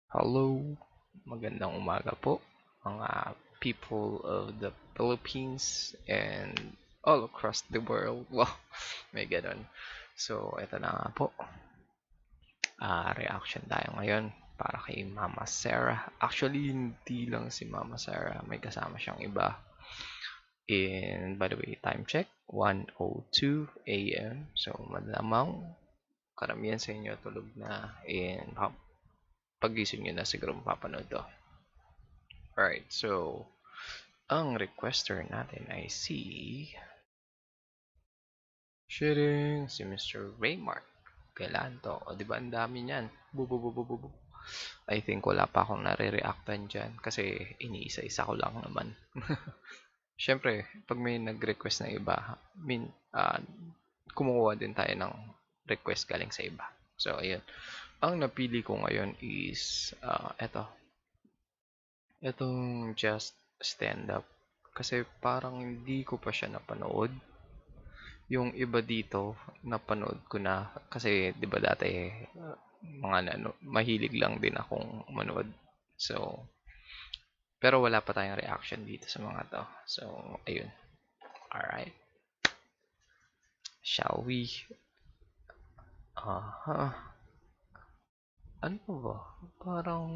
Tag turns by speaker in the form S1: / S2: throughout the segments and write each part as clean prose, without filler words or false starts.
S1: Hello, magandang umaga po mga people of the Philippines and all across the world. Wow, may ganun. So, eto na nga po. Reaction tayo ngayon para kay Mama Sarah. Actually, hindi lang si Mama Sarah. May kasama siyang iba. And by the way, time check, 1:02 a.m. So, malamang karamihan sa inyo tulog na and pag-gising nyo na siguro mapapanood to. Alright, so ang requester natin ay si Mr. Raymark Galanto. O diba ang dami niyan? Bubububububu. I think wala pa akong nare-reactan dyan kasi iniisa-isa ko lang naman. Siyempre, pag may nag-request na iba, kumukuha din tayo ng request galing sa iba. So, ayun. Ang napili ko ngayon is etong Just Stand Up. Kasi parang hindi ko pa siya napanood. Yung iba dito, napanood ko na. Kasi, di ba dati, mahilig lang din akong manood. So, pero wala pa tayong reaction dito sa mga to. So, ayun. Alright. Shall we? Ano ba? Parang...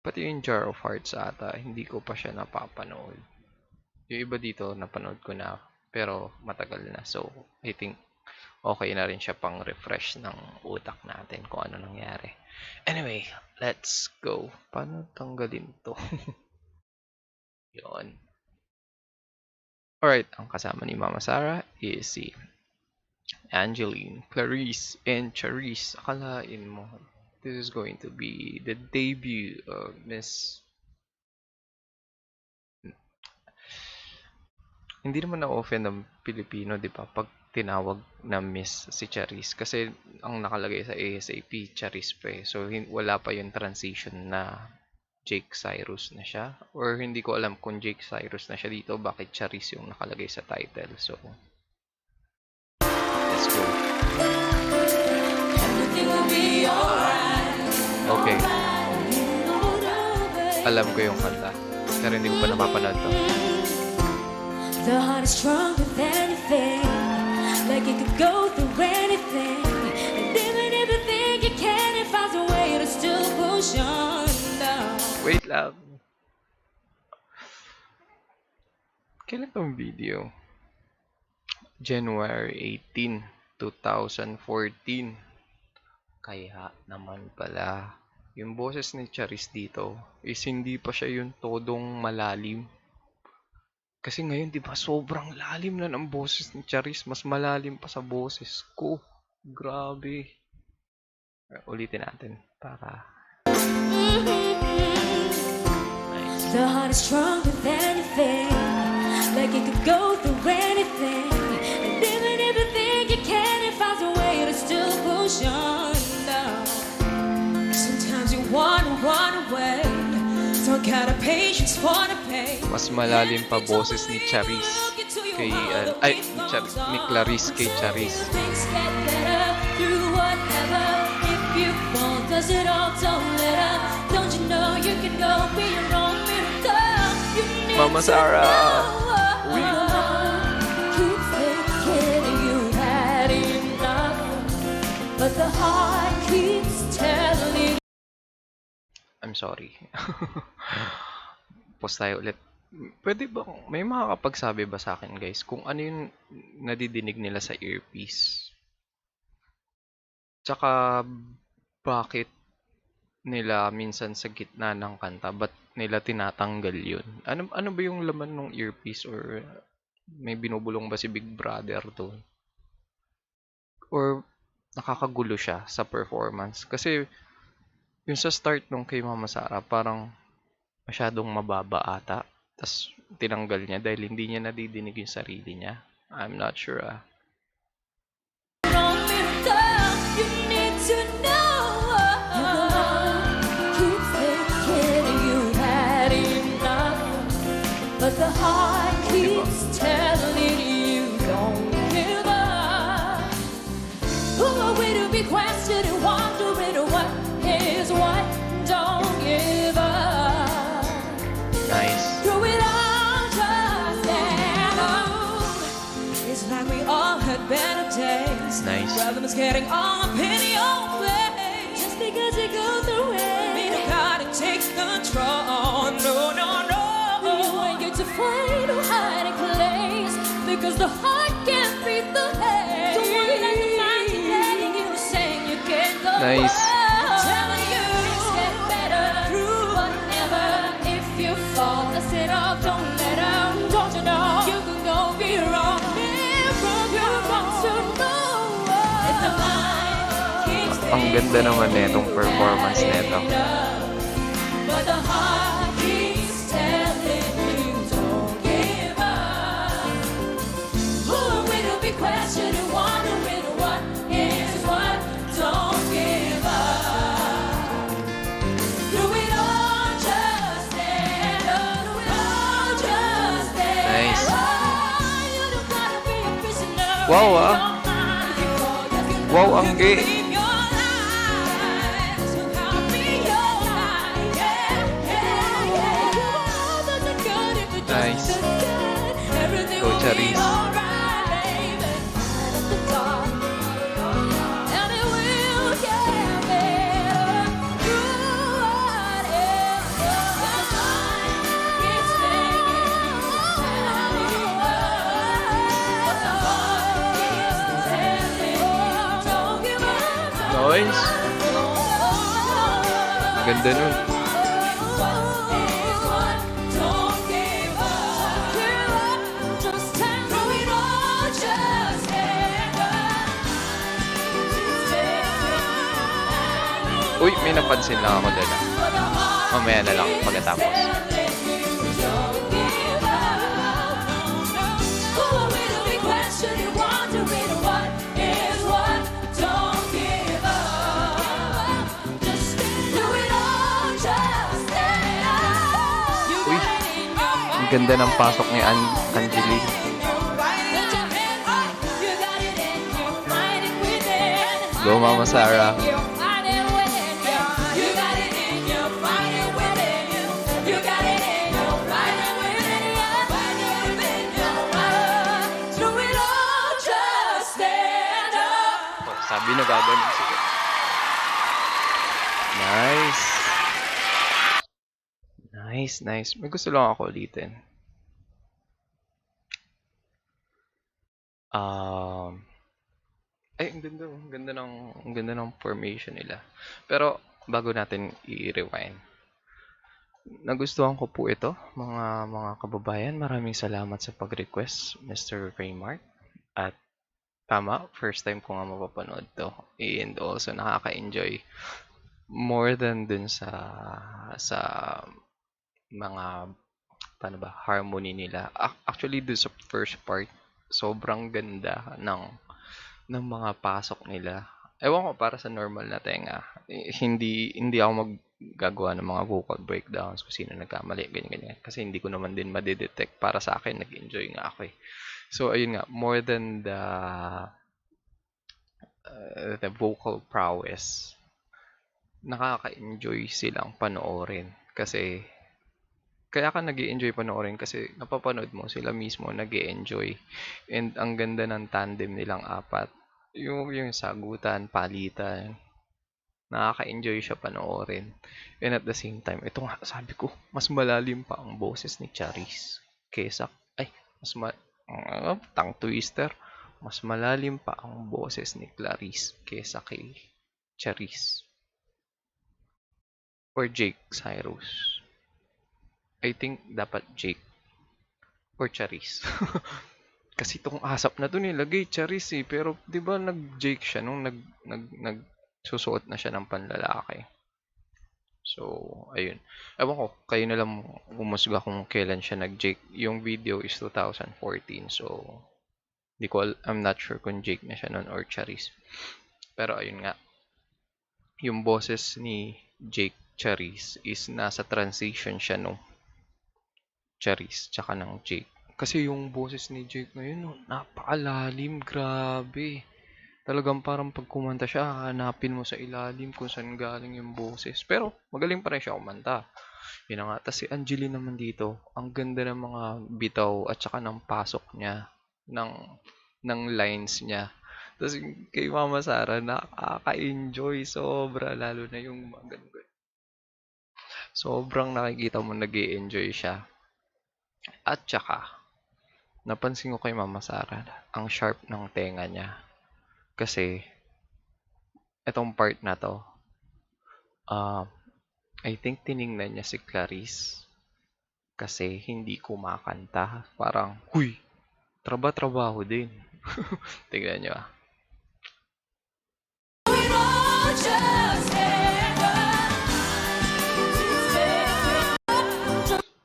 S1: pati yung Jar of Hearts ata, hindi ko pa siya napapanood. Yung iba dito, napanood ko na, pero matagal na. So, I think, okay na rin siya pang refresh ng utak natin kung ano nangyari. Anyway, let's go. Paano tanggalin to? Yun. Alright, ang kasama ni Mama Sarah is si Angeline, Clarice, and Charisse. Akalain mo, this is going to be the debut of Miss... Hindi naman na-offend ng Pilipino, di ba? Pag tinawag na Miss si Charisse. Kasi ang nakalagay sa ASAP, Charisse pa eh. So, wala pa yung transition na Jake Cyrus na siya. Or hindi ko alam kung Jake Cyrus na siya dito, bakit Charisse yung nakalagay sa title. So, let's go. Okay. Alam ko yung kanta. Pero hindi ko pa napapanood to.
S2: The heart is stronger than anything, like it could go through anything, and even if you think you can, it finds a way to still push on down.
S1: Wait lang. Kailan tong video? January 18, 2014. Kaya naman pala, yung boses ni Charisse dito is hindi pa siya yung todong malalim. Kasi ngayon, di ba, sobrang lalim na ng boses ni Charisse. Mas malalim pa sa boses ko. Grabe. Ulitin natin para...
S2: The heart is stronger than anything, like it could go through anything, and even if you think you can, it finds a way to still push on down. Sometimes you wanna run away, don't got a patience for the pain.
S1: Mas malalim pa boses ni Charisse kay ni Clarice kay Charisse. Mama Sarah.
S2: But the heart keeps telling.
S1: I'm sorry. Pause tayo ulit. Pwede ba, may makakapagsabi ba sa akin guys kung ano yung nadidinig nila sa earpiece? Tsaka bakit nila minsan sa gitna ng kanta, ba't nila tinatanggal yun? Ano ba yung laman ng earpiece, or may binubulong ba si Big Brother doon? Or nakakagulo siya sa performance? Kasi yung sa start nung kay Mama Sarah, parang masyadong mababa ata. Tas tinanggal niya dahil hindi niya nadidinig yung sarili niya. I'm not sure
S2: But the heart keeps telling you don't give up. better days.
S1: Nice.
S2: Problems getting up in your face. Just because you go through it, mean you gotta take control. No, no, no. You ain't get to find a hiding place, because the heart can't beat the head. Don't worry, like the mind letting you saying you can't go.
S1: Nice.
S2: I'm telling you, things get better through whatever. If you fall, dust it off, don't let out. Don't you know you can go be wrong? You're wrong to know. If the mind keeps
S1: Ang ganda naman netong performance neto.
S2: but the heart keeps telling you don't give up. Who will be questioning, wondering what is what? Don't give up. Through it all, just stand up. Through it all, just stand
S1: Nice.
S2: up. You don't gotta be a prisoner.
S1: Wow,
S2: in
S1: ah.
S2: your mind. You can
S1: Wow, ang gay.
S2: live your life. You gotta be your life. Yeah, yeah, yeah. Doesn't good if it
S1: Nice.
S2: just isn't good. Everything
S1: Go,
S2: will be
S1: Charis.
S2: alright, baby. Light up the dark, and it will get better through whatever. The time keeps making you telling but the heart keeps telling don't give up.
S1: Nice. Ganda nun. Uy, may napansin lang ako doon. Mamaya na lang pagkatapos. Uy, ang ganda ng pasok ni Angeline. Go, Mama Sarah. Oh, sabi na gagaling sila. Nice. Nice, nice. May gusto lang ako ulitin. Ay, ang ganda ng formation nila. Pero, bago natin i-rewind, nagustuhan ko po ito, mga kababayan. Maraming salamat sa pag-request, Mr. Raymart. At tama, first time ko nga mapapanood to. And also, nakaka-enjoy more than dun sa mga paano ba, harmony nila. Actually, dun sa first part, sobrang ganda ng mga pasok nila. Ewan ko, para sa normal na tenga, hindi ako maggagawa ng mga vocal breakdowns kung sino nagkamali, ganyan. Kasi hindi ko naman din madidetect. Para sa akin, nag-enjoy nga ako eh. So, ayun nga, more than the vocal prowess, nakaka-enjoy silang panoorin. Kasi, kaya ka nag-i-enjoy panoorin kasi napapanood mo sila mismo nag-i-enjoy. And ang ganda ng tandem nilang apat. Yung sagutan, palitan, nakaka-enjoy siya panoorin. And at the same time, ito nga, sabi ko, mas malalim pa ang boses ni Charis kesa, tongue twister, mas malalim pa ang boses ni Clarice kesa kay Charis. Or Jake Cyrus. I think dapat Jake or Charis. Kasi itong asap na to nilagay Charis eh. Pero 'di ba nag-Jake siya nung nagsusuot na siya ng panlalaki. So, ayun. Ewan ko, kayo na lang humusga kung kailan siya nag-Jake. Yung video is 2014. So, I'm not sure kung Jake na siya noon or Charis. Pero ayun nga. Yung boses ni Jake Charis is nasa transition siya nung Charis tsaka ng Jake. Kasi yung boses ni Jake ngayon, napakalalim, grabe. Talagang parang pag kumanta siya, hanapin mo sa ilalim kung saan galing yung boses. Pero magaling pa rin siya kumanta. Yun na nga. Tapos si Angeline naman dito, ang ganda ng mga bitaw at saka ng pasok niya. ng lines niya. Tapos kay Mama Sara, nakaka-enjoy sobra, lalo na yung mga ganun. Sobrang nakikita mo nag-e-enjoy siya. At tsaka, napansin ko kay Mama Sara, ang sharp ng tenga niya. Kasi, etong part na to, uh, I think tiningnan niya si Clarice kasi hindi kumakanta. Parang, huy, trabaho din. Tingnan niyo ah.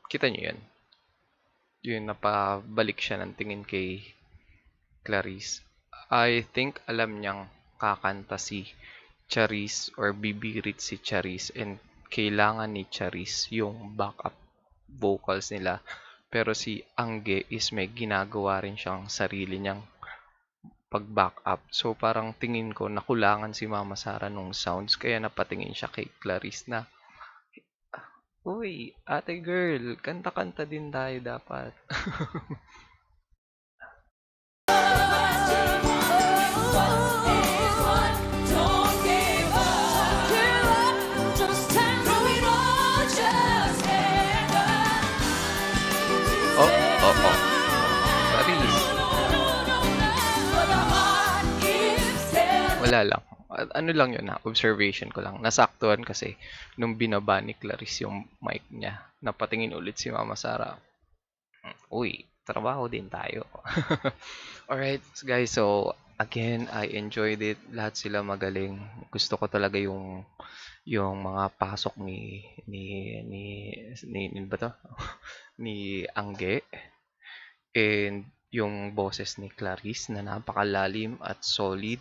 S1: Kita niyo yun? Yun, napabalik siya ng tingin kay Clarice. I think alam niyang kakanta si Charisse or bibirit si Charisse and kailangan ni Charisse yung backup vocals nila. Pero si Angge is may ginagawa rin siyang sarili niyang pag-backup. So parang tingin ko nakulangan si Mama Sara nung sounds kaya napatingin siya kay Clarice na, uy, ate girl, kanta-kanta din tayo dapat. Oh, oh, oh. Clarice. Wala lang. Ano lang yun ha, observation ko lang. Nasaktuhan kasi nung binaba ni Clarice yung mic niya, napatingin ulit si Mama Sara. Uy, trabaho din tayo. Alright, guys. So, again, I enjoyed it. Lahat sila magaling. Gusto ko talaga yung mga pasok ni ba to? Ni Angge and yung boses ni Clarice na napakalalim at solid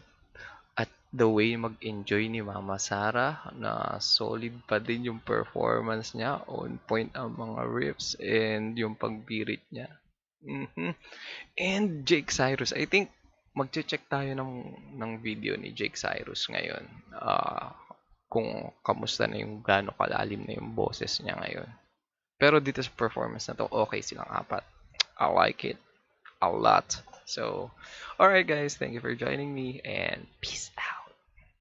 S1: at the way mag-enjoy ni Mama Sara na solid pa din yung performance niya, on point ang mga riffs and yung pagbirit niya. And Jake Cyrus, I think magche-check tayo ng video ni Jake Cyrus ngayon. Kung kamusta na yung gaano kalalim na yung boses niya ngayon. Pero dito sa performance na to, okay silang apat. I like it a lot. So, alright guys, thank you for joining me and peace out.